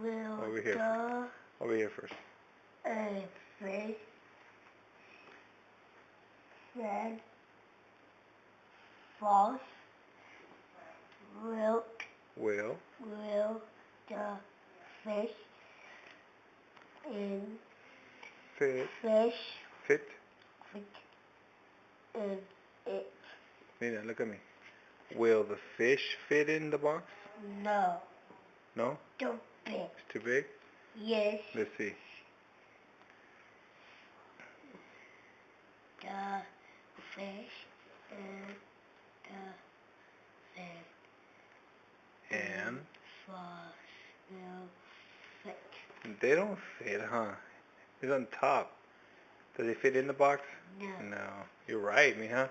will Over here. Over here first. A fish fed false milk Will the fish in fit fit in it? Nina, look at me. Will the fish fit in the box? No. No? Too big. It's too big? Yes. Let's see. The fish in the fish And will fit. they don't fit, huh? It's on top. Does it fit in the box? No. No. You're right, Mija.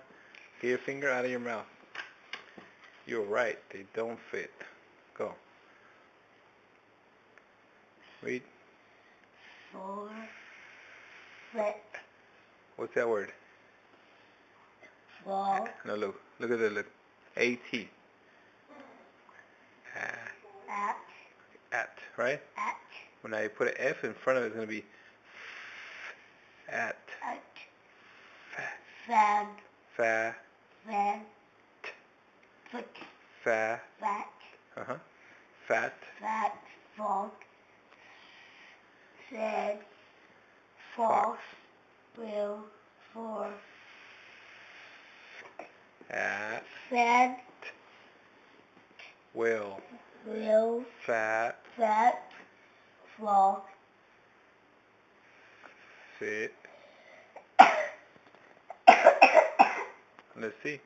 Get your finger out of your mouth. You're right. They don't fit. Go. Read. For fit. What's that word? For No, look. Look at it. Look. A-T. At, right? At. When I put an F in front of it, it's going to be at. Fan. Fa. Fan. Foot. Fa. Fat. Uh-huh. Fat. Fat. Frog. Said. Fox. Will. For. At. Fed. Will. Will. Fat. Fat. Frog. Fit. Let's see.